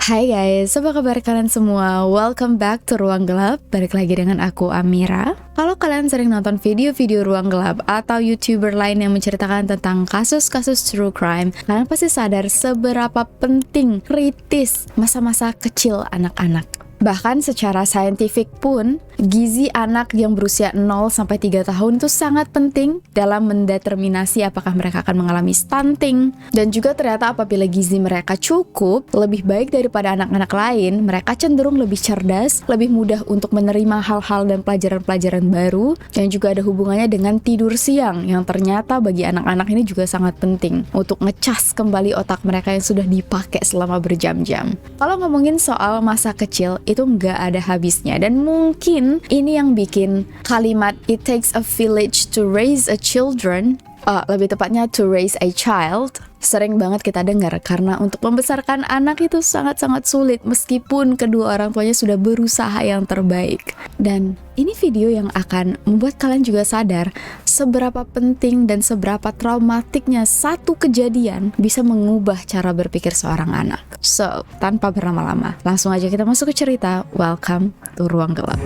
Hai guys, apa kabar kalian semua? Welcome back to Ruang Gelap. Balik lagi dengan aku, Amira. Kalau kalian sering nonton video-video Ruang Gelap atau YouTuber lain yang menceritakan tentang kasus-kasus true crime, kalian pasti sadar seberapa penting, kritis masa-masa kecil anak-anak. Bahkan secara saintifik pun, gizi anak yang berusia 0-3 tahun itu sangat penting dalam mendeterminasi apakah mereka akan mengalami stunting. Dan juga ternyata apabila gizi mereka cukup, lebih baik daripada anak-anak lain, mereka cenderung lebih cerdas, lebih mudah untuk menerima hal-hal dan pelajaran-pelajaran baru, yang juga ada hubungannya dengan tidur siang, yang ternyata bagi anak-anak ini juga sangat penting untuk ngecas kembali otak mereka yang sudah dipakai selama berjam-jam. Kalau ngomongin soal masa kecil, itu nggak ada habisnya, dan mungkin ini yang bikin kalimat "it takes a village to raise a children", lebih tepatnya "to raise a child", sering banget kita dengar, karena untuk membesarkan anak itu sangat-sangat sulit meskipun kedua orang tuanya sudah berusaha yang terbaik. Dan ini video yang akan membuat kalian juga sadar seberapa penting dan seberapa traumatiknya satu kejadian bisa mengubah cara berpikir seorang anak. So, tanpa berlama-lama, langsung aja kita masuk ke cerita. Welcome to Ruang Gelap.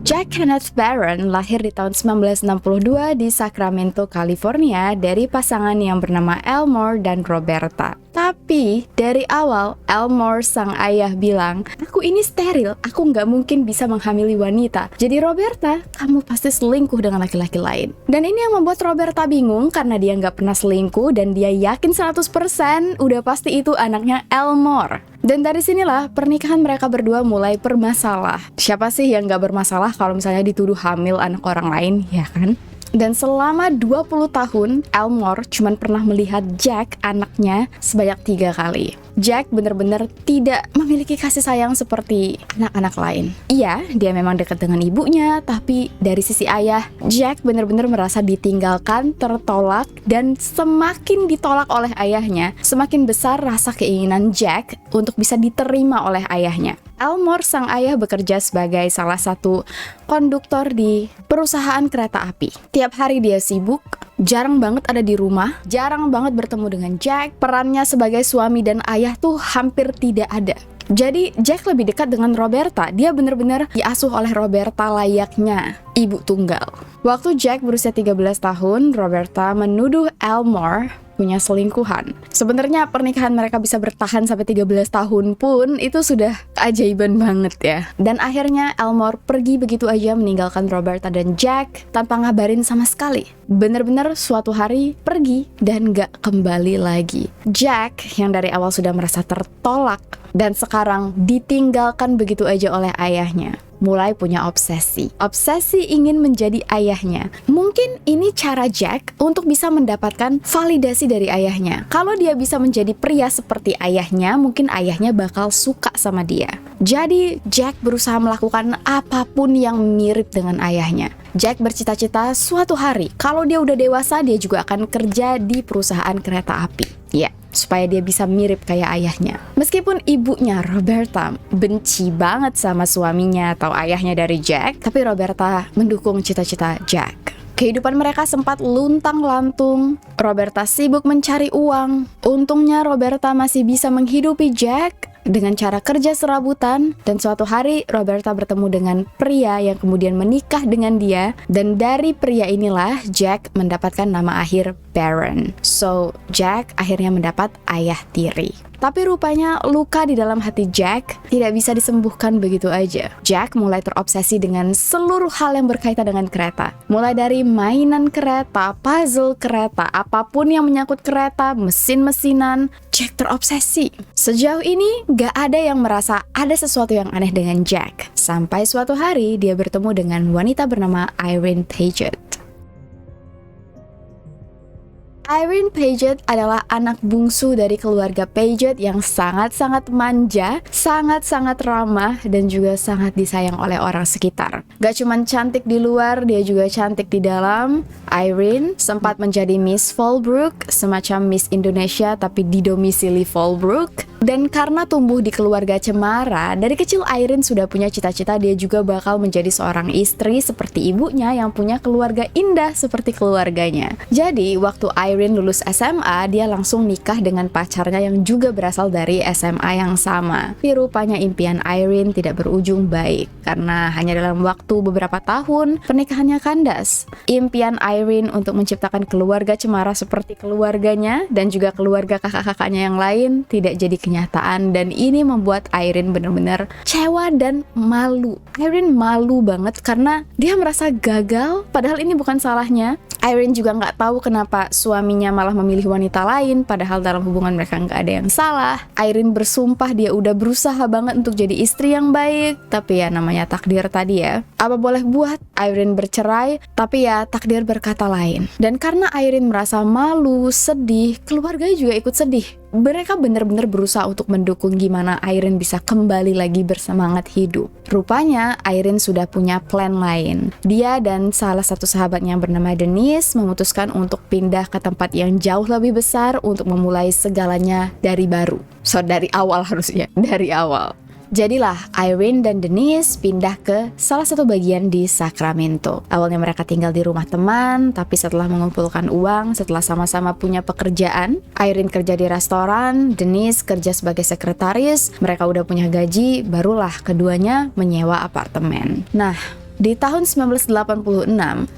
Jack Kenneth Barron lahir di tahun 1962 di Sacramento, California dari pasangan yang bernama Elmore dan Roberta. Tapi dari awal Elmore sang ayah bilang, "Aku ini steril, aku nggak mungkin bisa menghamili wanita. Jadi Roberta, kamu pasti selingkuh dengan laki-laki lain." Dan ini yang membuat Roberta bingung karena dia nggak pernah selingkuh dan dia yakin 100% udah pasti itu anaknya Elmore. Dan dari sinilah pernikahan mereka berdua mulai bermasalah. Siapa sih yang nggak bermasalah kalau misalnya dituduh hamil anak orang lain, ya kan? Dan selama 20 tahun, Elmore cuma pernah melihat Jack, anaknya, sebanyak 3 kali. Jack benar-benar tidak memiliki kasih sayang seperti anak-anak lain. Iya, dia memang dekat dengan ibunya, tapi dari sisi ayah, Jack benar-benar merasa ditinggalkan, tertolak, dan semakin ditolak oleh ayahnya, semakin besar rasa keinginan Jack untuk bisa diterima oleh ayahnya. Elmore, sang ayah, bekerja sebagai salah satu konduktor di perusahaan kereta api. Tiap hari dia sibuk, jarang banget ada di rumah, jarang banget bertemu dengan Jack. Perannya sebagai suami dan ayah tuh hampir tidak ada. Jadi Jack lebih dekat dengan Roberta. Dia benar-benar diasuh oleh Roberta layaknya ibu tunggal. Waktu Jack berusia 13 tahun, Roberta menuduh Elmore punya selingkuhan. Sebenarnya pernikahan mereka bisa bertahan sampai 13 tahun pun itu sudah keajaiban banget ya. Dan akhirnya Elmore pergi begitu aja meninggalkan Roberta dan Jack tanpa ngabarin sama sekali. Bener-bener suatu hari pergi dan gak kembali lagi. Jack yang dari awal sudah merasa tertolak dan sekarang ditinggalkan begitu aja oleh ayahnya, mulai punya obsesi ingin menjadi ayahnya. Mungkin ini cara Jack untuk bisa mendapatkan validasi dari ayahnya. Kalau dia bisa menjadi pria seperti ayahnya, mungkin ayahnya bakal suka sama dia. Jadi Jack berusaha melakukan apapun yang mirip dengan ayahnya. Jack bercita-cita suatu hari kalau dia udah dewasa, dia juga akan kerja di perusahaan kereta api. Ya, supaya dia bisa mirip kayak ayahnya. Meskipun ibunya Roberta benci banget sama suaminya atau ayahnya dari Jack, tapi Roberta mendukung cita-cita Jack. Kehidupan mereka sempat luntang-lantung. Roberta sibuk mencari uang. Untungnya Roberta masih bisa menghidupi Jack dengan cara kerja serabutan, dan suatu hari Roberta bertemu dengan pria yang kemudian menikah dengan dia, dan dari pria inilah Jack mendapatkan nama akhir Barron. So, Jack akhirnya mendapat ayah tiri. Tapi rupanya luka di dalam hati Jack tidak bisa disembuhkan begitu aja. Jack mulai terobsesi dengan seluruh hal yang berkaitan dengan kereta. Mulai dari mainan kereta, puzzle kereta, apapun yang menyangkut kereta, mesin-mesinan, Jack terobsesi. Sejauh ini gak ada yang merasa ada sesuatu yang aneh dengan Jack. Sampai suatu hari dia bertemu dengan wanita bernama Irene Paget. Irene Paget adalah anak bungsu dari keluarga Paget yang sangat-sangat manja, sangat-sangat ramah, dan juga sangat disayang oleh orang sekitar. Gak cuman cantik di luar, dia juga cantik di dalam. Irene sempat menjadi Miss Fallbrook, semacam Miss Indonesia tapi didomisili Fallbrook. Dan karena tumbuh di keluarga cemara, dari kecil Irene sudah punya cita-cita dia juga bakal menjadi seorang istri seperti ibunya yang punya keluarga indah seperti keluarganya. Jadi, waktu Irene lulus SMA, dia langsung nikah dengan pacarnya yang juga berasal dari SMA yang sama. Tapi rupanya impian Irene tidak berujung baik, karena hanya dalam waktu beberapa tahun, pernikahannya kandas. Impian Irene untuk menciptakan keluarga cemara seperti keluarganya, dan juga keluarga kakak-kakaknya yang lain, tidak jadi kenyataan, dan ini membuat Irene benar-benar kecewa dan malu. Irene malu banget karena dia merasa gagal, padahal ini bukan salahnya. Irene juga nggak tahu kenapa suaminya malah memilih wanita lain, padahal dalam hubungan mereka nggak ada yang salah. Irene bersumpah dia udah berusaha banget untuk jadi istri yang baik, tapi ya namanya takdir tadi ya. Apa boleh buat, Irene bercerai, tapi ya takdir berkata lain. Dan karena Irene merasa malu, sedih, keluarganya juga ikut sedih. Mereka benar-benar berusaha untuk mendukung gimana Irene bisa kembali lagi bersemangat hidup. Rupanya Irene sudah punya plan lain. Dia dan salah satu sahabatnya yang bernama Denise memutuskan untuk pindah ke tempat yang jauh lebih besar untuk memulai segalanya dari baru. Dari awal harusnya, dari awal. Jadilah Irene dan Denise pindah ke salah satu bagian di Sacramento. Awalnya mereka tinggal di rumah teman, tapi setelah mengumpulkan uang, setelah sama-sama punya pekerjaan, Irene kerja di restoran, Denise kerja sebagai sekretaris, mereka udah punya gaji, barulah keduanya menyewa apartemen. Nah, di tahun 1986,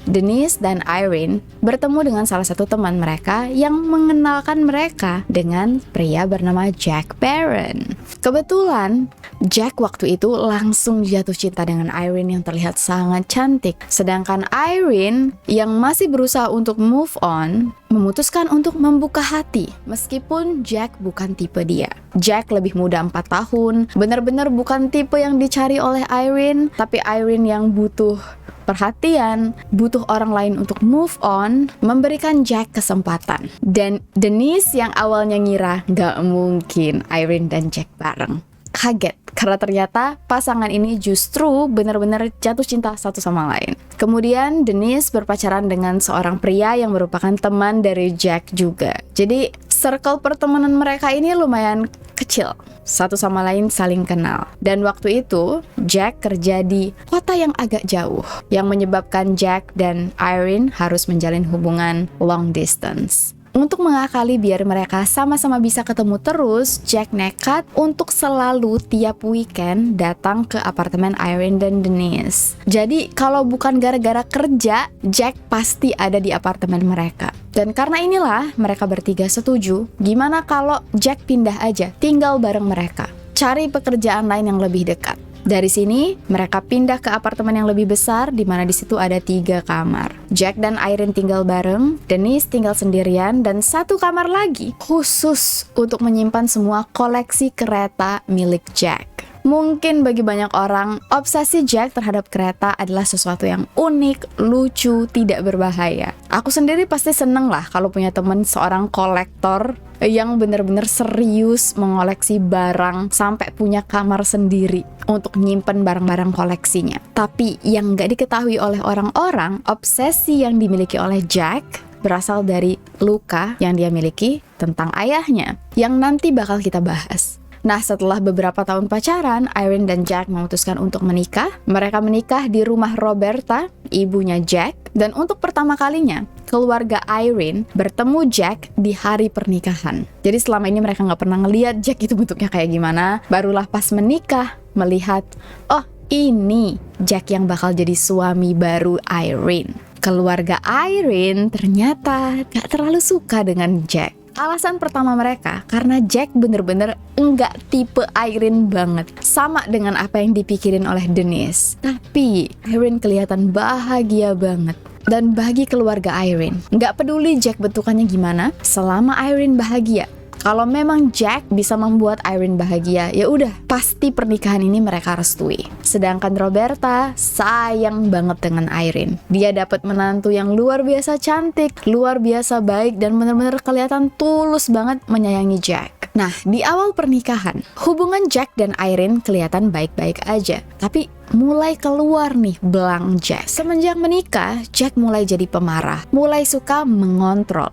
Denise dan Irene bertemu dengan salah satu teman mereka yang mengenalkan mereka dengan pria bernama Jack Barron. Kebetulan, Jack waktu itu langsung jatuh cinta dengan Irene yang terlihat sangat cantik. Sedangkan Irene yang masih berusaha untuk move on, memutuskan untuk membuka hati meskipun Jack bukan tipe dia. Jack lebih muda 4 tahun, benar-benar bukan tipe yang dicari oleh Irene, tapi Irene yang butuh perhatian, butuh orang lain untuk move on, memberikan Jack kesempatan. Dan Denise yang awalnya ngira gak mungkin Irene dan Jack bareng, kaget karena ternyata pasangan ini justru benar-benar jatuh cinta satu sama lain. Kemudian Denise berpacaran dengan seorang pria yang merupakan teman dari Jack juga. Jadi circle pertemanan mereka ini lumayan kecil, satu sama lain saling kenal. Dan waktu itu Jack kerja di kota yang agak jauh, yang menyebabkan Jack dan Irene harus menjalin hubungan long distance. Untuk mengakali biar mereka sama-sama bisa ketemu terus, Jack nekat untuk selalu tiap weekend datang ke apartemen Irene dan Denise. Jadi kalau bukan gara-gara kerja, Jack pasti ada di apartemen mereka. Dan karena inilah mereka bertiga setuju, gimana kalau Jack pindah aja, tinggal bareng mereka, cari pekerjaan lain yang lebih dekat. Dari sini, mereka pindah ke apartemen yang lebih besar, di mana di situ ada 3 kamar. Jack dan Irene tinggal bareng, Denise tinggal sendirian, dan 1 kamar lagi khusus untuk menyimpan semua koleksi kereta milik Jack. Mungkin bagi banyak orang, obsesi Jack terhadap kereta adalah sesuatu yang unik, lucu, tidak berbahaya. Aku sendiri pasti seneng lah kalau punya teman seorang kolektor yang benar-benar serius mengoleksi barang sampai punya kamar sendiri untuk nyimpen barang-barang koleksinya. Tapi yang nggak diketahui oleh orang-orang, obsesi yang dimiliki oleh Jack berasal dari luka yang dia miliki tentang ayahnya, yang nanti bakal kita bahas. Nah, setelah beberapa tahun pacaran, Irene dan Jack memutuskan untuk menikah. Mereka menikah di rumah Roberta, ibunya Jack. Dan untuk pertama kalinya, keluarga Irene bertemu Jack di hari pernikahan. Jadi selama ini mereka nggak pernah ngeliat Jack itu bentuknya kayak gimana. Barulah pas menikah, melihat, oh ini Jack yang bakal jadi suami baru Irene. Keluarga Irene ternyata gak terlalu suka dengan Jack. Alasan pertama mereka, karena Jack bener-bener enggak tipe Irene banget. Sama dengan apa yang dipikirin oleh Denise. Tapi Irene kelihatan bahagia banget. Dan bagi keluarga Irene, nggak peduli Jack bentukannya gimana, selama Irene bahagia. Kalau memang Jack bisa membuat Irene bahagia, ya udah, pasti pernikahan ini mereka restui. Sedangkan Roberta sayang banget dengan Irene. Dia dapat menantu yang luar biasa cantik, luar biasa baik, dan benar-benar kelihatan tulus banget menyayangi Jack. Nah, di awal pernikahan, hubungan Jack dan Irene kelihatan baik-baik aja. Tapi mulai keluar nih belang Jack. Semenjak menikah, Jack mulai jadi pemarah, mulai suka mengontrol.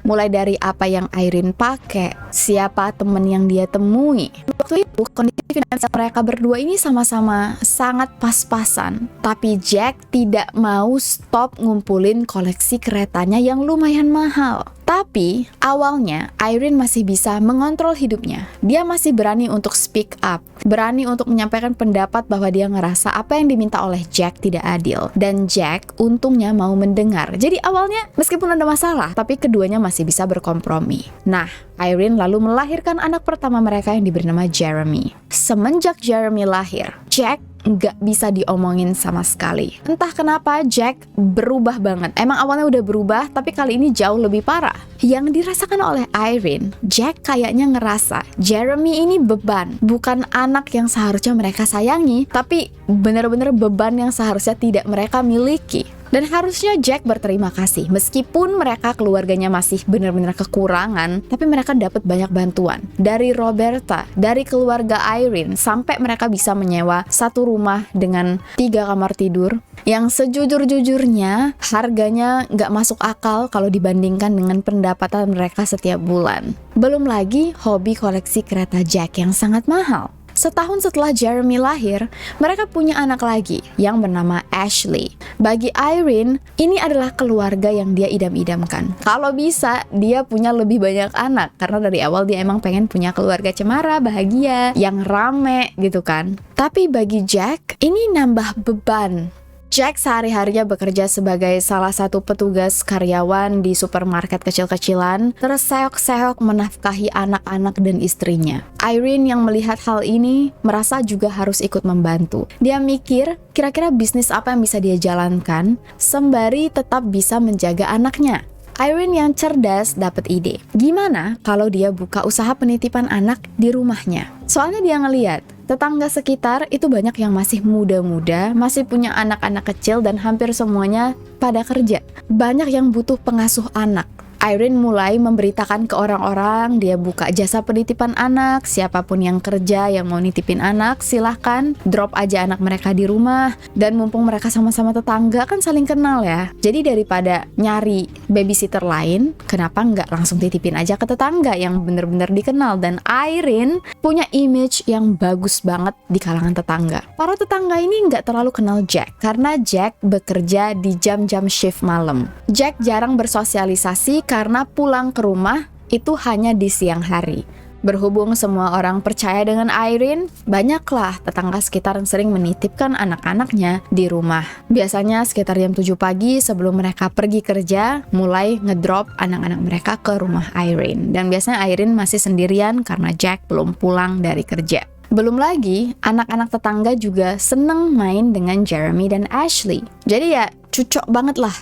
Mulai dari apa yang Irene pakai, siapa temen yang dia temui. Waktu itu kondisi finansial mereka berdua ini sama-sama sangat pas-pasan. Tapi Jack tidak mau stop ngumpulin koleksi keretanya yang lumayan mahal. Tapi awalnya Irene masih bisa mengontrol hidupnya. Dia masih berani untuk speak up, berani untuk menyampaikan pendapat bahwa dia ngerasa apa yang diminta oleh Jack tidak adil. Dan Jack untungnya mau mendengar. Jadi awalnya meskipun ada masalah, tapi keduanya masih bisa berkompromi. Nah, Irene lalu melahirkan anak pertama mereka yang diberi nama Jeremy. Semenjak Jeremy lahir, Jack nggak bisa diomongin sama sekali. Entah kenapa Jack berubah banget. Emang awalnya udah berubah, tapi kali ini jauh lebih parah. Yang dirasakan oleh Irene, Jack kayaknya ngerasa Jeremy ini beban, bukan anak yang seharusnya mereka sayangi, tapi benar-benar beban yang seharusnya tidak mereka miliki. Dan harusnya Jack berterima kasih, meskipun mereka keluarganya masih benar-benar kekurangan, tapi mereka dapat banyak bantuan dari Roberta, dari keluarga Irene, sampai mereka bisa menyewa satu rumah dengan 3 kamar tidur yang sejujur-jujurnya harganya nggak masuk akal kalau dibandingkan dengan pendapatan mereka setiap bulan. Belum lagi hobi koleksi kereta Jack yang sangat mahal. Setahun setelah Jeremy lahir, mereka punya anak lagi yang bernama Ashley. Bagi Irene, ini adalah keluarga yang dia idam-idamkan. Kalau bisa, dia punya lebih banyak anak. Karena dari awal dia emang pengen punya keluarga cemara, bahagia, yang rame gitu kan. Tapi bagi Jack, ini nambah beban. Jack sehari-harinya bekerja sebagai salah satu petugas karyawan di supermarket kecil-kecilan, terseok-seok menafkahi anak-anak dan istrinya. Irene yang melihat hal ini merasa juga harus ikut membantu. Dia mikir, kira-kira bisnis apa yang bisa dia jalankan sembari tetap bisa menjaga anaknya. Irene yang cerdas dapat ide. Gimana kalau dia buka usaha penitipan anak di rumahnya? Soalnya dia ngeliat tetangga sekitar itu banyak yang masih muda-muda, masih punya anak-anak kecil dan hampir semuanya pada kerja. Banyak yang butuh pengasuh anak. Irene mulai memberitakan ke orang-orang dia buka jasa penitipan anak. Siapapun yang kerja yang mau nitipin anak, silahkan drop aja anak mereka di rumah. Dan mumpung mereka sama-sama tetangga kan saling kenal ya. Jadi daripada nyari babysitter lain, kenapa nggak langsung titipin aja ke tetangga yang bener-bener dikenal. Dan Irene punya image yang bagus banget di kalangan tetangga. Para tetangga ini nggak terlalu kenal Jack karena Jack bekerja di jam-jam shift malam. Jack jarang bersosialisasi karena pulang ke rumah itu hanya di siang hari. Berhubung semua orang percaya dengan Irene, banyaklah tetangga sekitar yang sering menitipkan anak-anaknya di rumah. Biasanya sekitar jam 7 pagi sebelum mereka pergi kerja, mulai ngedrop anak-anak mereka ke rumah Irene. Dan biasanya Irene masih sendirian karena Jack belum pulang dari kerja. Belum lagi, anak-anak tetangga juga seneng main dengan Jeremy dan Ashley. Jadi ya, cocok banget lah.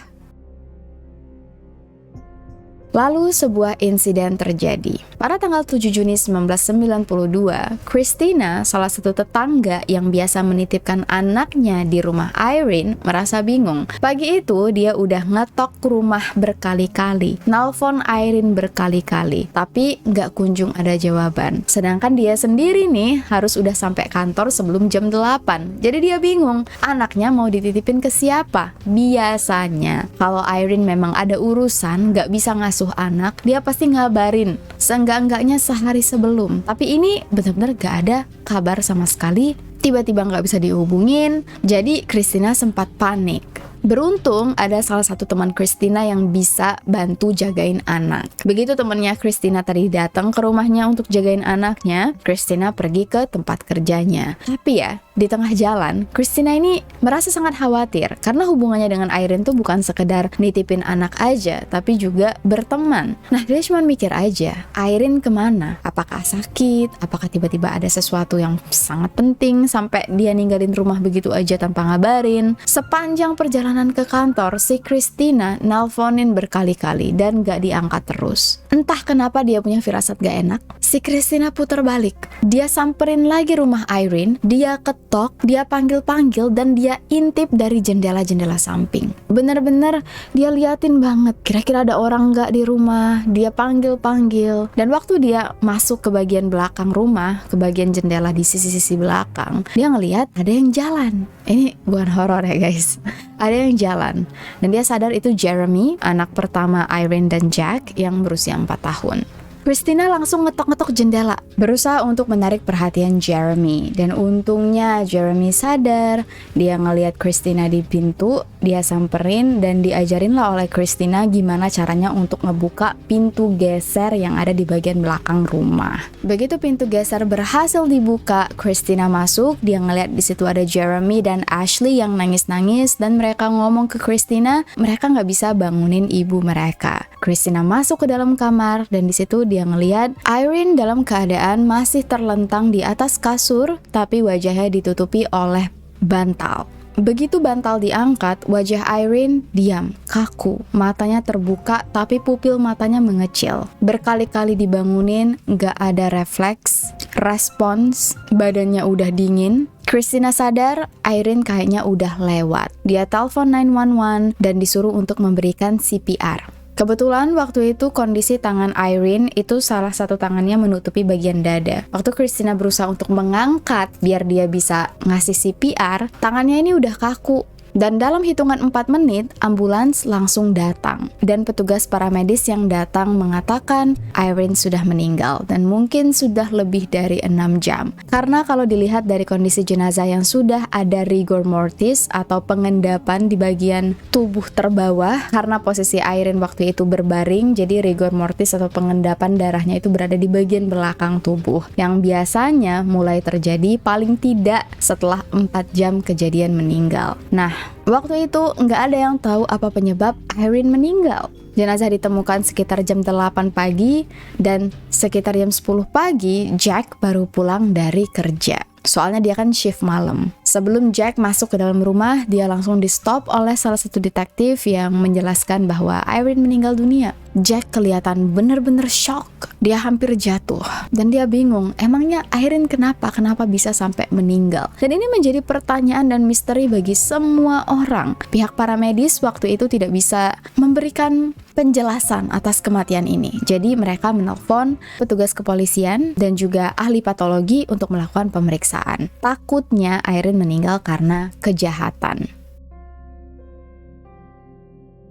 Lalu sebuah insiden terjadi. Pada tanggal 7 Juni 1992, Christina, salah satu tetangga yang biasa menitipkan anaknya di rumah Irene, merasa bingung. Pagi itu dia udah ngetok rumah berkali-kali, nelpon Irene berkali-kali, tapi nggak kunjung ada jawaban. Sedangkan dia sendiri nih harus udah sampai kantor sebelum jam 8. Jadi dia bingung, anaknya mau dititipin ke siapa? Biasanya kalau Irene memang ada urusan, nggak bisa ngasuh anak, dia pasti ngabarin seenggak-enggaknya sehari sebelum. Tapi ini benar-benar gak ada kabar sama sekali, tiba-tiba gak bisa dihubungin. Jadi Christina sempat panik. Beruntung ada salah satu teman Christina yang bisa bantu jagain anak. Begitu temannya Christina tadi datang ke rumahnya untuk jagain anaknya, Christina pergi ke tempat kerjanya. Tapi ya, di tengah jalan, Christina ini merasa sangat khawatir karena hubungannya dengan Irene tuh bukan sekedar nitipin anak aja, tapi juga berteman. Nah, dia cuma mikir aja, Irene kemana? Apakah sakit? Apakah tiba-tiba ada sesuatu yang sangat penting sampai dia ninggalin rumah begitu aja tanpa ngabarin? Sepanjang perjalanan ke kantor, si Christina nelponin berkali-kali dan gak diangkat terus. Entah kenapa dia punya firasat gak enak. Si Christina putar balik. Dia samperin lagi rumah Irene, dia ketuk ngetok, dia panggil-panggil, dan dia intip dari jendela-jendela samping. Bener-bener dia liatin banget, kira-kira ada orang nggak di rumah. Dia panggil-panggil, dan waktu dia masuk ke bagian belakang rumah, ke bagian jendela di sisi-sisi belakang, dia ngelihat ada yang jalan. Ini bukan horor ya guys, ada yang jalan. Dan dia sadar itu Jeremy, anak pertama Irene dan Jack yang berusia 4 tahun. Christina langsung ngetok-ngetok jendela, berusaha untuk menarik perhatian Jeremy. Dan untungnya Jeremy sadar, dia ngelihat Christina di pintu, dia samperin dan diajarin lah oleh Christina gimana caranya untuk ngebuka pintu geser yang ada di bagian belakang rumah. Begitu pintu geser berhasil dibuka, Christina masuk, dia ngelihat di situ ada Jeremy dan Ashley yang nangis-nangis, dan mereka ngomong ke Christina, mereka nggak bisa bangunin ibu mereka. Christina masuk ke dalam kamar, dan di situ dia ngelihat Irene dalam keadaan masih terlentang di atas kasur, tapi wajahnya ditutupi oleh bantal. Begitu bantal diangkat, wajah Irene diam, kaku, matanya terbuka tapi pupil matanya mengecil. Berkali-kali dibangunin, gak ada refleks, respons, badannya udah dingin. Christina sadar Irene kayaknya udah lewat. Dia telepon 911 dan disuruh untuk memberikan CPR. Kebetulan waktu itu kondisi tangan Irene itu salah satu tangannya menutupi bagian dada. Waktu Christina berusaha untuk mengangkat biar dia bisa ngasih CPR, tangannya ini udah kaku. Dan dalam hitungan 4 menit, ambulans langsung datang. Dan petugas paramedis yang datang mengatakan Irene sudah meninggal dan mungkin sudah lebih dari 6 jam. Karena kalau dilihat dari kondisi jenazah yang sudah ada rigor mortis atau pengendapan di bagian tubuh terbawah, karena posisi Irene waktu itu berbaring, jadi rigor mortis atau pengendapan darahnya itu berada di bagian belakang tubuh, yang biasanya mulai terjadi paling tidak setelah 4 jam kejadian meninggal. Nah, waktu itu nggak ada yang tahu apa penyebab Irene meninggal. Jenazah ditemukan sekitar jam 8 pagi dan sekitar jam 10 pagi Jack baru pulang dari kerja. Soalnya dia kan shift malam. Sebelum Jack masuk ke dalam rumah, dia langsung di-stop oleh salah satu detektif yang menjelaskan bahwa Irene meninggal dunia. Jack kelihatan bener-bener shock. Dia hampir jatuh. Dan dia bingung, emangnya Irene kenapa bisa sampai meninggal? Dan ini menjadi pertanyaan dan misteri bagi semua orang. Pihak paramedis waktu itu tidak bisa memberikan penjelasan atas kematian ini. Jadi mereka menelpon petugas kepolisian dan juga ahli patologi untuk melakukan pemeriksaan. Takutnya Irene meninggal karena kejahatan.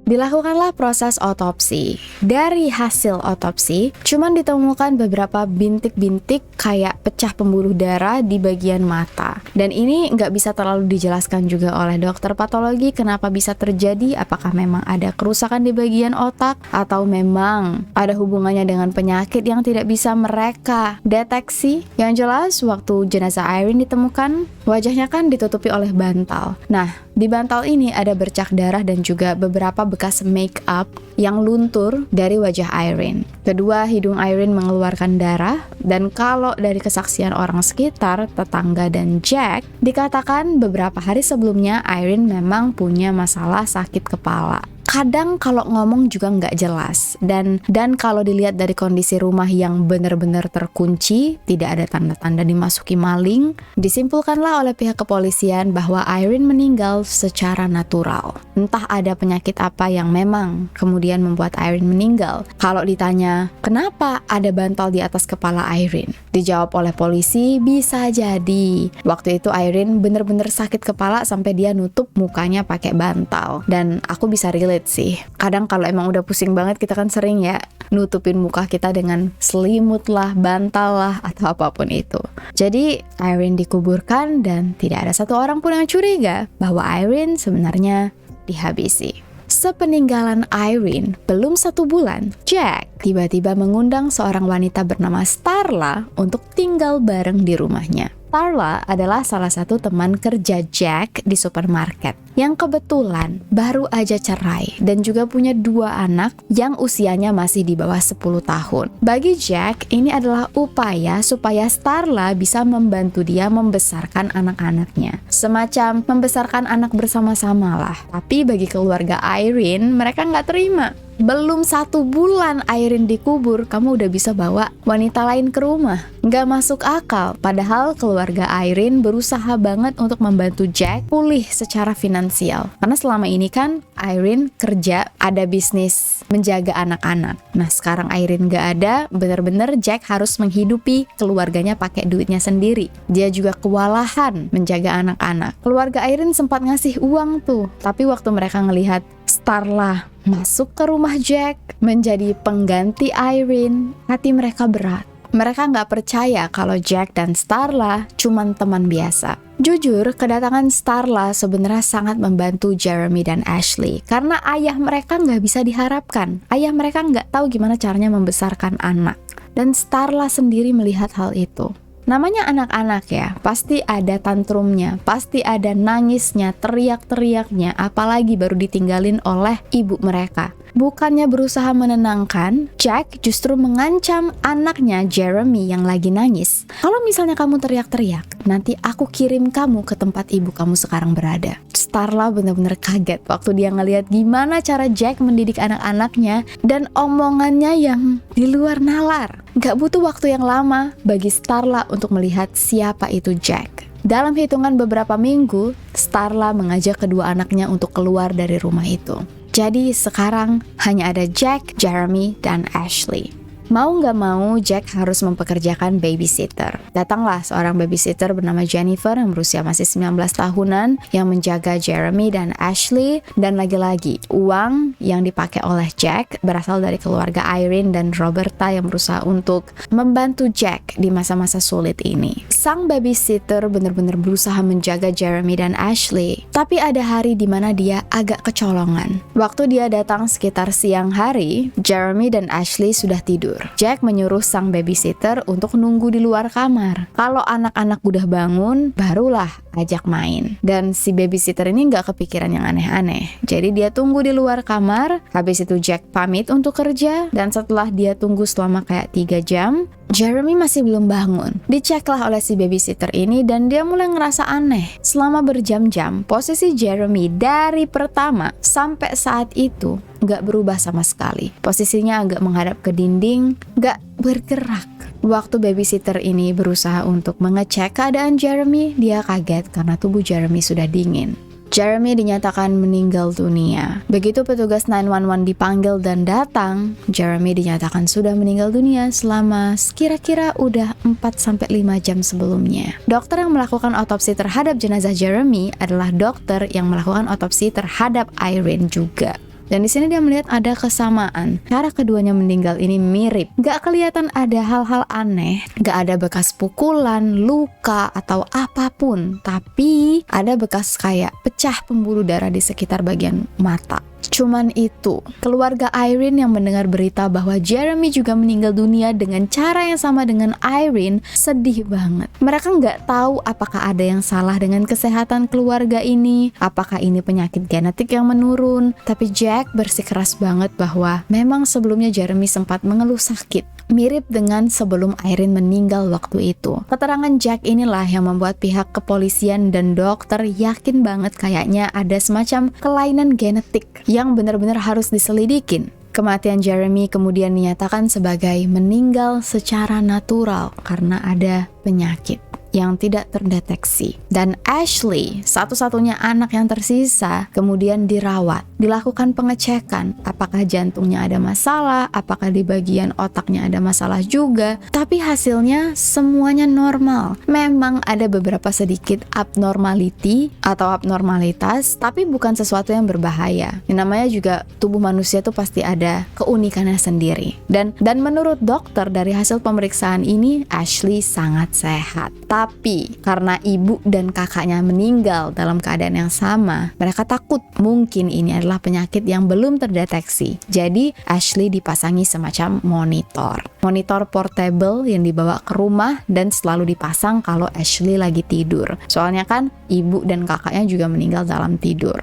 Dilakukanlah proses otopsi. Dari hasil otopsi, cuman ditemukan beberapa bintik-bintik kayak pecah pembuluh darah di bagian mata. Dan ini nggak bisa terlalu dijelaskan juga oleh dokter patologi kenapa bisa terjadi, apakah memang ada kerusakan di bagian otak, atau memang ada hubungannya dengan penyakit yang tidak bisa mereka deteksi. Yang jelas, waktu jenazah Irene ditemukan, wajahnya kan ditutupi oleh bantal. Nah, di bantal ini ada bercak darah dan juga beberapa bekas make up yang luntur dari wajah Irene. Kedua, hidung Irene mengeluarkan darah, dan kalau dari kesaksian orang sekitar, tetangga dan Jack, dikatakan beberapa hari sebelumnya Irene memang punya masalah sakit kepala. Kadang kalau ngomong juga nggak jelas, dan kalau dilihat dari kondisi rumah yang benar-benar terkunci, tidak ada tanda-tanda dimasuki maling, disimpulkanlah oleh pihak kepolisian bahwa Irene meninggal secara natural. Entah ada penyakit apa yang memang kemudian membuat Irene meninggal. Kalau ditanya, kenapa ada bantal di atas kepala Irene? Dijawab oleh polisi, bisa jadi waktu itu Irene benar-benar sakit kepala sampai dia nutup mukanya pakai bantal. Dan aku bisa relate sih. Kadang kalau emang udah pusing banget, kita kan sering ya nutupin muka kita dengan selimut lah, bantal lah, atau apapun itu. Jadi Irene dikuburkan dan tidak ada satu orang pun yang curiga bahwa Irene sebenarnya dihabisi. Sepeninggalan Irene belum 1 bulan, Jack tiba-tiba mengundang seorang wanita bernama Starla untuk tinggal bareng di rumahnya. Starla adalah salah satu teman kerja Jack di supermarket yang kebetulan baru aja cerai dan juga punya 2 anak yang usianya masih di bawah 10 tahun. Bagi Jack, ini adalah upaya supaya Starla bisa membantu dia membesarkan anak-anaknya. Semacam membesarkan anak bersama-sama lah. Tapi bagi keluarga Irene, mereka nggak terima. Belum 1 bulan Irene dikubur, kamu udah bisa bawa wanita lain ke rumah. Nggak masuk akal, padahal keluarga Irene berusaha banget untuk membantu Jack pulih secara finansial. Karena selama ini kan Irene kerja, ada bisnis menjaga anak-anak. Nah sekarang Irene nggak ada, bener-bener Jack harus menghidupi keluarganya pakai duitnya sendiri. Dia juga kewalahan menjaga anak-anak. Keluarga Irene sempat ngasih uang tuh, tapi waktu mereka ngelihat Starla masuk ke rumah Jack menjadi pengganti Irene, hati mereka berat. Mereka nggak percaya kalau Jack dan Starla cuman teman biasa. Jujur, kedatangan Starla sebenarnya sangat membantu Jeremy dan Ashley karena ayah mereka nggak bisa diharapkan. Ayah mereka nggak tahu gimana caranya membesarkan anak. Dan Starla sendiri melihat hal itu. Namanya anak-anak ya, pasti ada tantrumnya, pasti ada nangisnya, teriak-teriaknya, apalagi baru ditinggalin oleh ibu mereka. Bukannya berusaha menenangkan, Jack justru mengancam anaknya Jeremy yang lagi nangis. Kalau misalnya kamu teriak-teriak, nanti aku kirim kamu ke tempat ibu kamu sekarang berada. Starla benar-benar kaget waktu dia ngelihat gimana cara Jack mendidik anak-anaknya dan omongannya yang di luar nalar. Gak butuh waktu yang lama bagi Starla untuk melihat siapa itu Jack. Dalam hitungan beberapa minggu, Starla mengajak kedua anaknya untuk keluar dari rumah itu. Jadi sekarang hanya ada Jack, Jeremy, dan Ashley. Mau nggak mau, Jack harus mempekerjakan babysitter. Datanglah seorang babysitter bernama Jennifer yang berusia masih 19 tahunan yang menjaga Jeremy dan Ashley. Dan lagi-lagi, uang yang dipakai oleh Jack berasal dari keluarga Irene dan Roberta yang berusaha untuk membantu Jack di masa-masa sulit ini. Sang babysitter benar-benar berusaha menjaga Jeremy dan Ashley. Tapi ada hari di mana dia agak kecolongan. Waktu dia datang sekitar siang hari, Jeremy dan Ashley sudah tidur. Jack menyuruh sang babysitter untuk nunggu di luar kamar. Kalau anak-anak udah bangun, barulah ajak main. Dan si babysitter ini nggak kepikiran yang aneh-aneh. Jadi dia tunggu di luar kamar. Habis itu Jack pamit untuk kerja. Dan setelah dia tunggu selama kayak 3 jam, Jeremy masih belum bangun. Diceklah oleh si babysitter ini dan dia mulai ngerasa aneh. Selama berjam-jam, posisi Jeremy dari pertama sampai saat itu nggak berubah sama sekali. Posisinya agak menghadap ke dinding, nggak bergerak. Waktu babysitter ini berusaha untuk mengecek keadaan Jeremy, dia kaget karena tubuh Jeremy sudah dingin. Jeremy dinyatakan meninggal dunia. Begitu petugas 911 dipanggil dan datang, Jeremy dinyatakan sudah meninggal dunia selama kira-kira udah 4-5 jam sebelumnya. Dokter yang melakukan otopsi terhadap jenazah Jeremy adalah dokter yang melakukan otopsi terhadap Irene juga. Dan di sini dia melihat ada kesamaan. Cara keduanya meninggal ini mirip. Gak kelihatan ada hal-hal aneh. Gak ada bekas pukulan, luka, atau apapun. Tapi ada bekas kayak pecah pembuluh darah di sekitar bagian mata. Cuman itu, keluarga Irene yang mendengar berita bahwa Jeremy juga meninggal dunia dengan cara yang sama dengan Irene, sedih banget. Mereka nggak tahu apakah ada yang salah dengan kesehatan keluarga ini, apakah ini penyakit genetik yang menurun. Tapi Jack bersikeras banget bahwa memang sebelumnya Jeremy sempat mengeluh sakit, mirip dengan sebelum Irene meninggal waktu itu. Keterangan Jack inilah yang membuat pihak kepolisian dan dokter yakin banget kayaknya ada semacam kelainan genetik yang benar-benar harus diselidikin. Kematian Jeremy kemudian dinyatakan sebagai meninggal secara natural karena ada penyakit yang tidak terdeteksi. Dan Ashley, satu-satunya anak yang tersisa, kemudian dirawat. Dilakukan pengecekan, apakah jantungnya ada masalah, apakah di bagian otaknya ada masalah juga. Tapi hasilnya semuanya normal. Memang ada beberapa sedikit abnormality atau abnormalitas, tapi bukan sesuatu yang berbahaya. Yang namanya juga tubuh manusia tuh pasti ada keunikannya sendiri. Dan menurut dokter dari hasil pemeriksaan ini, Ashley sangat sehat. Tapi karena ibu dan kakaknya meninggal dalam keadaan yang sama, mereka takut mungkin ini adalah penyakit yang belum terdeteksi. Jadi Ashley dipasangi semacam monitor portable yang dibawa ke rumah dan selalu dipasang kalau Ashley lagi tidur. Soalnya kan ibu dan kakaknya juga meninggal dalam tidur.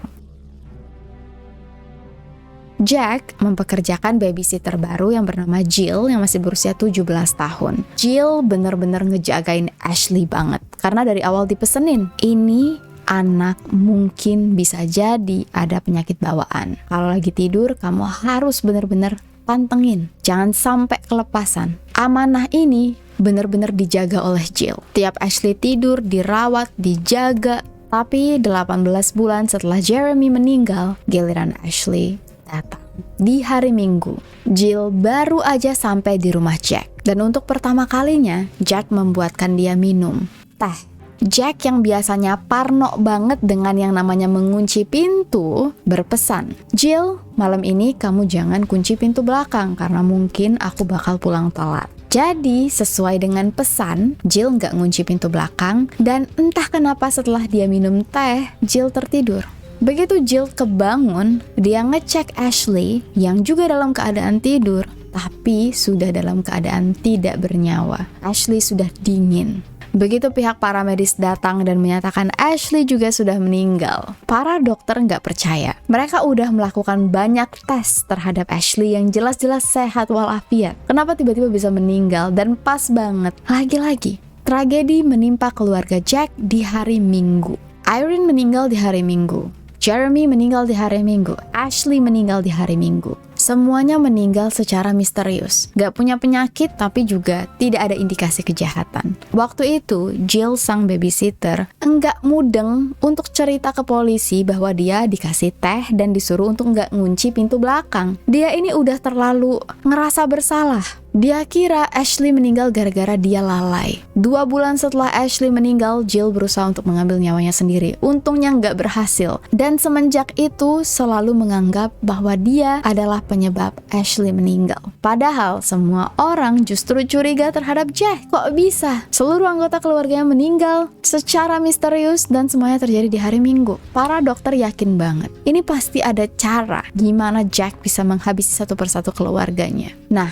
Jack mempekerjakan babysitter baru yang bernama Jill yang masih berusia 17 tahun. Jill bener-bener ngejagain Ashley banget karena dari awal dipesenin, ini anak mungkin bisa jadi ada penyakit bawaan. Kalau lagi tidur, kamu harus benar-benar pantengin, jangan sampai kelepasan. Amanah ini benar-benar dijaga oleh Jill. Tiap Ashley tidur, dirawat, dijaga. Tapi 18 bulan setelah Jeremy meninggal, giliran Ashley datang. Di hari Minggu, Jill baru aja sampai di rumah Jack. Dan untuk pertama kalinya, Jack membuatkan dia minum teh. Jack yang biasanya parno banget dengan yang namanya mengunci pintu, berpesan, "Jill, malam ini kamu jangan kunci pintu belakang karena mungkin aku bakal pulang telat." Jadi, sesuai dengan pesan, Jill nggak ngunci pintu belakang, dan entah kenapa setelah dia minum teh, Jill tertidur. Begitu Jill kebangun, dia ngecek Ashley yang juga dalam keadaan tidur, tapi sudah dalam keadaan tidak bernyawa. Ashley sudah dingin. Begitu pihak paramedis datang dan menyatakan Ashley juga sudah meninggal, para dokter nggak percaya. Mereka udah melakukan banyak tes terhadap Ashley yang jelas-jelas sehat walafiat. Kenapa tiba-tiba bisa meninggal? Dan pas banget, lagi-lagi, tragedi menimpa keluarga Jack di hari Minggu. Irene meninggal di hari Minggu. Jeremy meninggal di hari Minggu. Ashley meninggal di hari Minggu. Semuanya meninggal secara misterius. Gak punya penyakit tapi juga tidak ada indikasi kejahatan. Waktu itu, Jill sang babysitter enggak mudeng untuk cerita ke polisi bahwa dia dikasih teh dan disuruh untuk enggak ngunci pintu belakang. Dia ini udah terlalu ngerasa bersalah. Dia kira Ashley meninggal gara-gara dia lalai. 2 bulan setelah Ashley meninggal, Jill berusaha untuk mengambil nyawanya sendiri. Untungnya nggak berhasil. Dan semenjak itu selalu menganggap bahwa dia adalah penyebab Ashley meninggal. Padahal semua orang justru curiga terhadap Jack. Kok bisa? Seluruh anggota keluarganya meninggal secara misterius dan semuanya terjadi di hari Minggu. Para dokter yakin banget, ini pasti ada cara gimana Jack bisa menghabisi satu persatu keluarganya. Nah,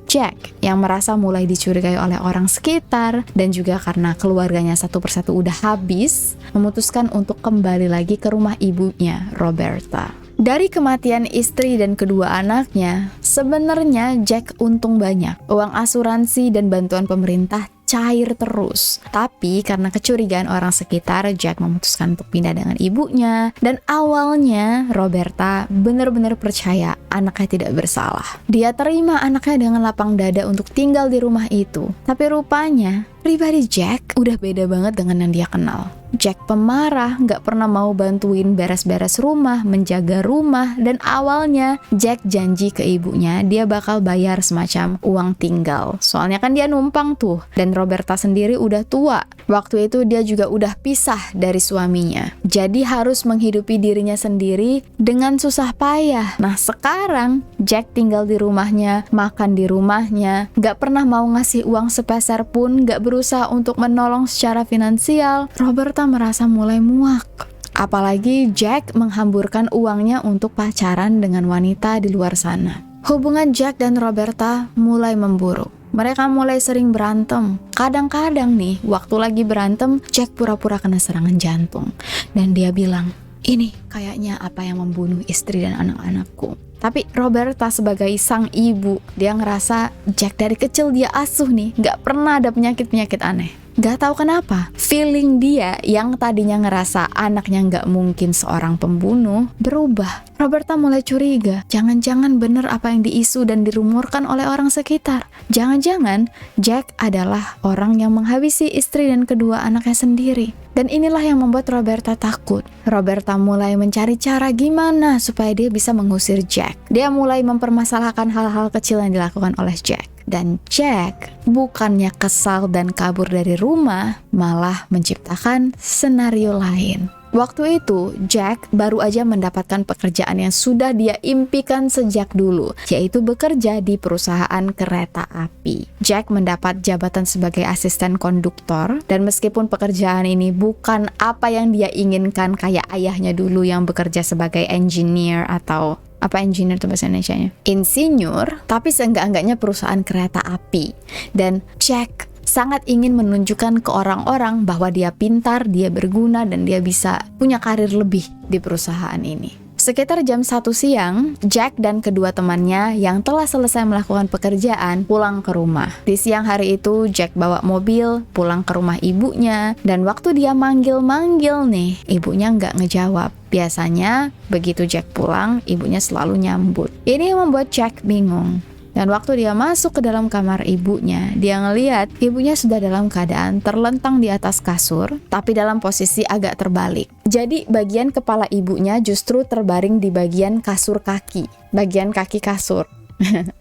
Jack yang merasa mulai dicurigai oleh orang sekitar dan juga karena keluarganya satu persatu udah habis, memutuskan untuk kembali lagi ke rumah ibunya, Roberta. Dari kematian istri dan kedua anaknya, sebenarnya Jack untung banyak. Uang asuransi dan bantuan pemerintah cair terus. Tapi karena kecurigaan orang sekitar, Jack memutuskan untuk pindah dengan ibunya. Dan awalnya Roberta benar-benar percaya anaknya tidak bersalah. Dia terima anaknya dengan lapang dada untuk tinggal di rumah itu. Tapi rupanya pribadi Jack udah beda banget dengan yang dia kenal. Jack pemarah, gak pernah mau bantuin beres-beres rumah, menjaga rumah, dan awalnya Jack janji ke ibunya dia bakal bayar semacam uang tinggal. Soalnya kan dia numpang tuh, dan Roberta sendiri udah tua. Waktu itu dia juga udah pisah dari suaminya. Jadi harus menghidupi dirinya sendiri dengan susah payah. Nah sekarang Jack tinggal di rumahnya, makan di rumahnya, gak pernah mau ngasih uang sepeser pun, gak berusaha untuk menolong secara finansial. Roberta merasa mulai muak. Apalagi Jack menghamburkan uangnya untuk pacaran dengan wanita di luar sana. Hubungan Jack dan Roberta mulai memburuk. Mereka mulai sering berantem. Kadang-kadang nih, waktu lagi berantem, Jack pura-pura kena serangan jantung. Dan dia bilang, "Ini kayaknya apa yang membunuh istri dan anak-anakku." Tapi Roberta sebagai sang ibu, dia ngerasa Jack dari kecil dia asuh nih, gak pernah ada penyakit-penyakit aneh. Gak tahu kenapa, feeling dia yang tadinya ngerasa anaknya gak mungkin seorang pembunuh, berubah. Roberta mulai curiga, jangan-jangan bener apa yang diisu dan dirumorkan oleh orang sekitar. Jangan-jangan Jack adalah orang yang menghabisi istri dan kedua anaknya sendiri. Dan inilah yang membuat Roberta takut. Roberta mulai mencari cara gimana supaya dia bisa mengusir Jack. Dia mulai mempermasalahkan hal-hal kecil yang dilakukan oleh Jack. Dan Jack bukannya kesal dan kabur dari rumah, malah menciptakan senario lain. Waktu itu, Jack baru aja mendapatkan pekerjaan yang sudah dia impikan sejak dulu, yaitu bekerja di perusahaan kereta api. Jack mendapat jabatan sebagai asisten konduktor, dan meskipun pekerjaan ini bukan apa yang dia inginkan kayak ayahnya dulu yang bekerja sebagai engineer atau apa engineer itu bahasa Indonesianya? Insinyur, tapi seenggak-enggaknya perusahaan kereta api. Dan Jack sangat ingin menunjukkan ke orang-orang bahwa dia pintar, dia berguna, dan dia bisa punya karir lebih di perusahaan ini. Sekitar jam 1 siang, Jack dan kedua temannya yang telah selesai melakukan pekerjaan pulang ke rumah. Di siang hari itu, Jack bawa mobil pulang ke rumah ibunya, dan waktu dia manggil-manggil nih, ibunya nggak ngejawab. Biasanya, begitu Jack pulang, ibunya selalu nyambut. Ini yang membuat Jack bingung. Dan waktu dia masuk ke dalam kamar ibunya, dia ngeliat ibunya sudah dalam keadaan terlentang di atas kasur, tapi dalam posisi agak terbalik. Jadi bagian kepala ibunya justru terbaring di bagian kasur kaki, bagian kaki kasur.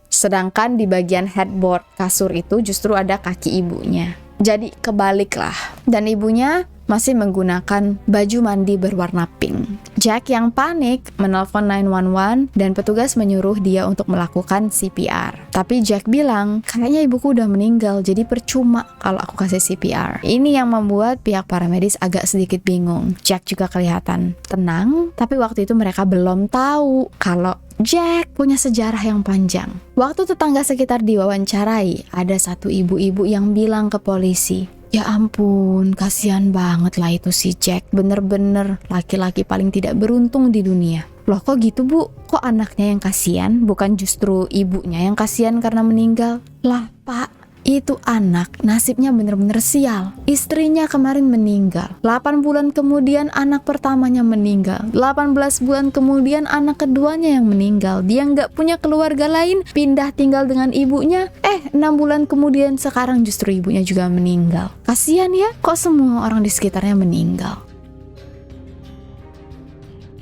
Sedangkan di bagian headboard kasur itu justru ada kaki ibunya. Jadi kebalik lah. Dan ibunya masih menggunakan baju mandi berwarna pink. Jack yang panik menelpon 911 dan petugas menyuruh dia untuk melakukan CPR. Tapi Jack bilang, kayaknya ibuku udah meninggal, jadi percuma kalau aku kasih CPR. Ini yang membuat pihak paramedis agak sedikit bingung. Jack juga kelihatan tenang, tapi waktu itu mereka belum tahu kalau Jack punya sejarah yang panjang. Waktu tetangga sekitar diwawancarai, ada satu ibu-ibu yang bilang ke polisi, "Ya ampun, kasihan banget lah itu si Jack. Bener-bener laki-laki paling tidak beruntung di dunia." Loh kok gitu bu? Kok anaknya yang kasihan, bukan justru ibunya yang kasihan karena meninggal? Lah pak, itu anak nasibnya bener-bener sial. Istrinya kemarin meninggal, 8 bulan kemudian anak pertamanya meninggal, 18 bulan kemudian anak keduanya yang meninggal. Dia nggak punya keluarga lain, pindah tinggal dengan ibunya. 6 bulan kemudian sekarang justru ibunya juga meninggal. Kasian ya, kok semua orang di sekitarnya meninggal.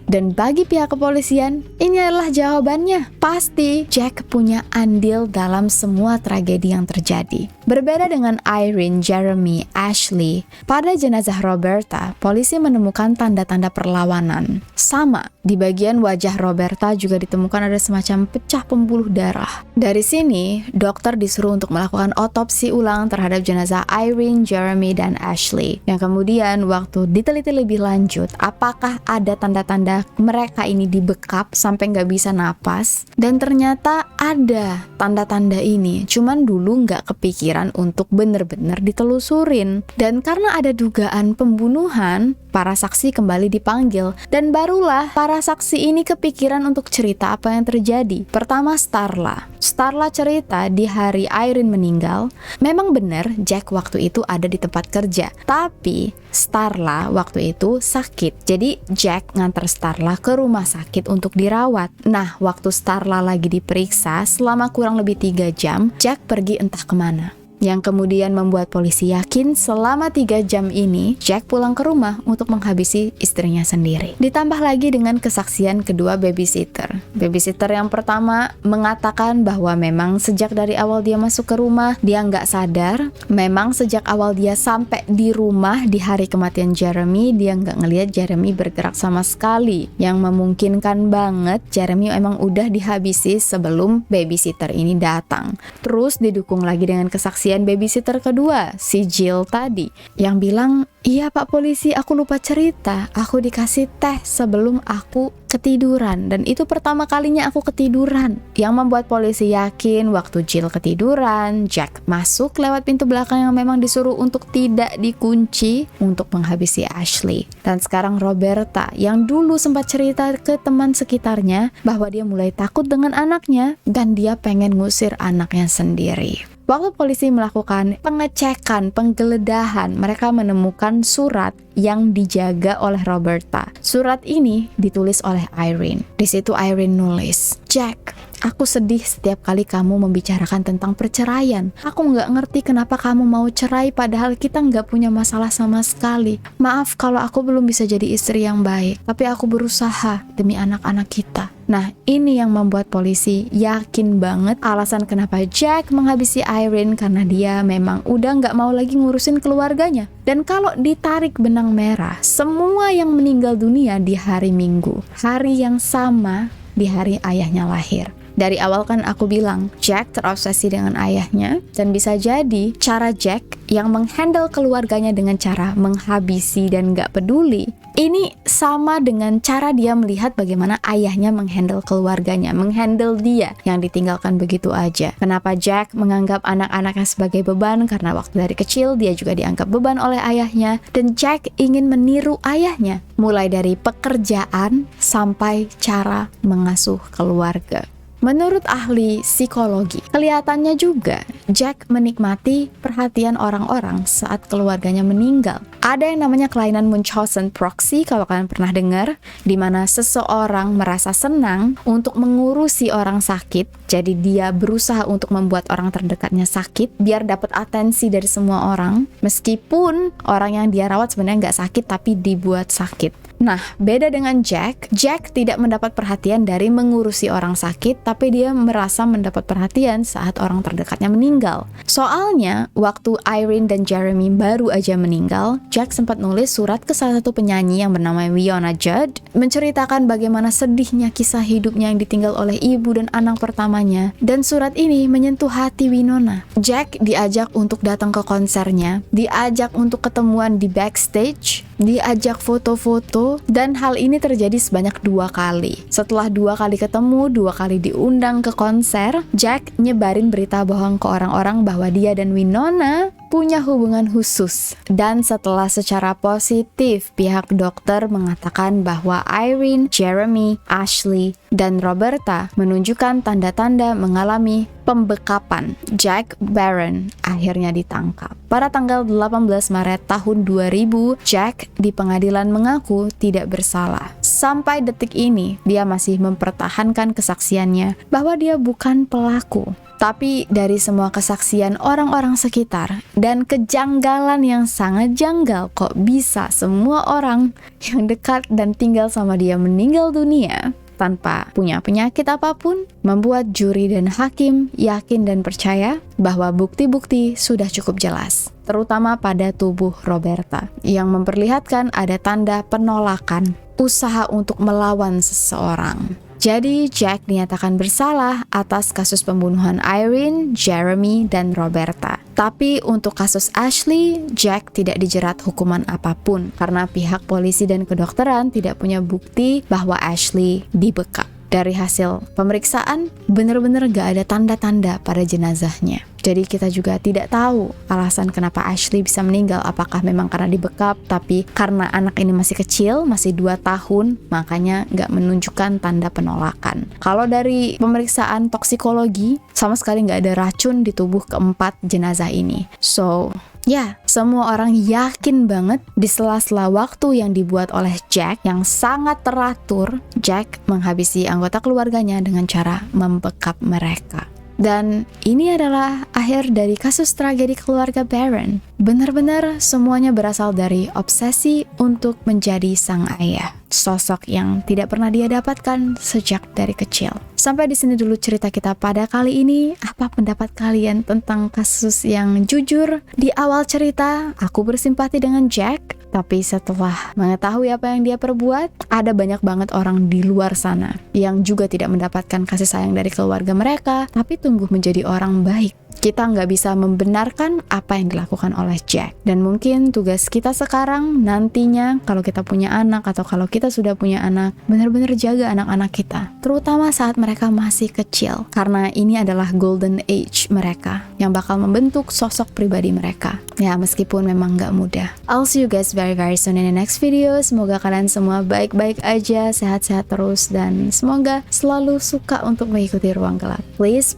Dan bagi pihak kepolisian, ini adalah jawabannya. Pasti Jack punya andil dalam semua tragedi yang terjadi. Berbeda dengan Irene, Jeremy, Ashley, pada jenazah Roberta, polisi menemukan tanda-tanda perlawanan. Sama, di bagian wajah Roberta juga ditemukan ada semacam pecah pembuluh darah. Dari sini, dokter disuruh untuk melakukan otopsi ulang terhadap jenazah Irene, Jeremy, dan Ashley. Yang kemudian, waktu diteliti lebih lanjut, apakah ada tanda-tanda mereka ini dibekap sampai nggak bisa napas, dan ternyata ada tanda-tanda ini, cuman dulu nggak kepikiran untuk bener-bener ditelusurin. Dan karena ada dugaan pembunuhan, para saksi kembali dipanggil, dan barulah para saksi ini kepikiran untuk cerita apa yang terjadi. Pertama, Starla cerita di hari Irene meninggal, memang benar Jack waktu itu ada di tempat kerja, tapi Starla waktu itu sakit. Jadi Jack nganter Starla ke rumah sakit untuk dirawat. Nah, waktu Starla lagi diperiksa selama kurang lebih 3 jam, Jack pergi entah kemana. Yang kemudian membuat polisi yakin selama 3 jam ini Jack pulang ke rumah untuk menghabisi istrinya sendiri. Ditambah lagi dengan kesaksian kedua babysitter. Babysitter yang pertama mengatakan bahwa memang sejak dari awal dia masuk ke rumah, dia nggak sadar. Memang sejak awal dia sampai di rumah di hari kematian Jeremy, dia nggak ngelihat Jeremy bergerak sama sekali. Yang memungkinkan banget Jeremy emang udah dihabisi sebelum babysitter ini datang. Terus didukung lagi dengan kesaksian babysitter kedua, si Jill tadi, yang bilang, "Iya Pak Polisi, aku lupa cerita, aku dikasih teh sebelum aku ketiduran, dan itu pertama kalinya aku ketiduran." Yang membuat polisi yakin waktu Jill ketiduran, Jack masuk lewat pintu belakang yang memang disuruh untuk tidak dikunci untuk menghabisi Ashley. Dan sekarang Roberta, yang dulu sempat cerita ke teman sekitarnya bahwa dia mulai takut dengan anaknya dan dia pengen ngusir anaknya sendiri. Waktu polisi melakukan pengecekan, penggeledahan, mereka menemukan surat yang dijaga oleh Roberta. Surat ini ditulis oleh Irene. Di situ Irene nulis, "Jack, aku sedih setiap kali kamu membicarakan tentang perceraian. Aku nggak ngerti kenapa kamu mau cerai padahal kita nggak punya masalah sama sekali. Maaf kalau aku belum bisa jadi istri yang baik, tapi aku berusaha demi anak-anak kita." Nah, ini yang membuat polisi yakin banget alasan kenapa Jack menghabisi Irene, karena dia memang udah nggak mau lagi ngurusin keluarganya. Dan kalau ditarik benang merah, semua yang meninggal dunia di hari Minggu, hari yang sama di hari ayahnya lahir. Dari awal kan aku bilang Jack terobsesi dengan ayahnya, dan bisa jadi cara Jack yang menghandle keluarganya dengan cara menghabisi dan gak peduli, ini sama dengan cara dia melihat bagaimana ayahnya menghandle keluarganya, menghandle dia yang ditinggalkan begitu aja. Kenapa Jack menganggap anak-anaknya sebagai beban? Karena waktu dari kecil dia juga dianggap beban oleh ayahnya, dan Jack ingin meniru ayahnya, mulai dari pekerjaan sampai cara mengasuh keluarga. Menurut ahli psikologi, kelihatannya juga Jack menikmati perhatian orang-orang saat keluarganya meninggal. Ada yang namanya kelainan Munchausen proxy, kalau kalian pernah dengar, di mana seseorang merasa senang untuk mengurusi orang sakit. Jadi dia berusaha untuk membuat orang terdekatnya sakit biar dapat atensi dari semua orang, meskipun orang yang dia rawat sebenarnya nggak sakit tapi dibuat sakit. Nah, beda dengan Jack tidak mendapat perhatian dari mengurusi orang sakit, tapi dia merasa mendapat perhatian saat orang terdekatnya meninggal. Soalnya, waktu Irene dan Jeremy baru aja meninggal, Jack sempat nulis surat ke salah satu penyanyi yang bernama Wynonna Judd, menceritakan bagaimana sedihnya kisah hidupnya yang ditinggal oleh ibu dan anak pertamanya, dan surat ini menyentuh hati Wynonna. Jack diajak untuk datang ke konsernya, diajak untuk ketemuan di backstage, diajak foto-foto, dan hal ini terjadi sebanyak 2 kali. Setelah 2 kali ketemu, 2 kali diundang ke konser, Jack nyebarin berita bohong ke orang-orang bahwa dia dan Wynonna punya hubungan khusus. Dan setelah secara positif pihak dokter mengatakan bahwa Irene, Jeremy, Ashley, dan Roberta menunjukkan tanda-tanda mengalami pembekapan, Jack Barron akhirnya ditangkap. Pada tanggal 18 Maret tahun 2000, Jack di pengadilan mengaku tidak bersalah. Sampai detik ini, dia masih mempertahankan kesaksiannya bahwa dia bukan pelaku. Tapi dari semua kesaksian orang-orang sekitar dan kejanggalan yang sangat janggal, kok bisa semua orang yang dekat dan tinggal sama dia meninggal dunia tanpa punya penyakit apapun, membuat juri dan hakim yakin dan percaya bahwa bukti-bukti sudah cukup jelas, terutama pada tubuh Roberta, yang memperlihatkan ada tanda penolakan, usaha untuk melawan seseorang. Jadi Jack dinyatakan bersalah atas kasus pembunuhan Irene, Jeremy, dan Roberta. Tapi untuk kasus Ashley, Jack tidak dijerat hukuman apapun karena pihak polisi dan kedokteran tidak punya bukti bahwa Ashley dibekap. Dari hasil pemeriksaan, benar-benar gak ada tanda-tanda pada jenazahnya. Jadi kita juga tidak tahu alasan kenapa Ashley bisa meninggal. Apakah memang karena dibekap, tapi karena anak ini masih kecil, masih 2 tahun, makanya gak menunjukkan tanda penolakan. Kalau dari pemeriksaan toksikologi, sama sekali gak ada racun di tubuh keempat jenazah ini. So, ya, semua orang yakin banget di sela-sela waktu yang dibuat oleh Jack yang sangat teratur, Jack menghabisi anggota keluarganya dengan cara membekap mereka. Dan ini adalah akhir dari kasus tragedi keluarga Barron. Benar-benar semuanya berasal dari obsesi untuk menjadi sang ayah. Sosok yang tidak pernah dia dapatkan sejak dari kecil. Sampai di sini dulu cerita kita pada kali ini. Apa pendapat kalian tentang kasus yang jujur? Di awal cerita, aku bersimpati dengan Jack. Tapi setelah mengetahui apa yang dia perbuat, ada banyak banget orang di luar sana yang juga tidak mendapatkan kasih sayang dari keluarga mereka, tapi tumbuh menjadi orang baik. Kita nggak bisa membenarkan apa yang dilakukan oleh Jack. Dan mungkin tugas kita sekarang, nantinya, kalau kita punya anak atau kalau kita sudah punya anak, benar-benar jaga anak-anak kita. Terutama saat mereka masih kecil. Karena ini adalah golden age mereka, yang bakal membentuk sosok pribadi mereka. Ya, meskipun memang nggak mudah. I'll see you guys very soon in the next video. Semoga kalian semua baik-baik aja, sehat-sehat terus, dan semoga selalu suka untuk mengikuti Ruang Gelap. Please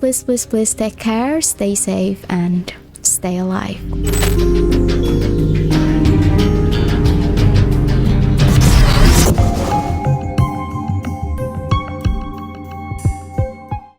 take care, stay safe, and stay alive.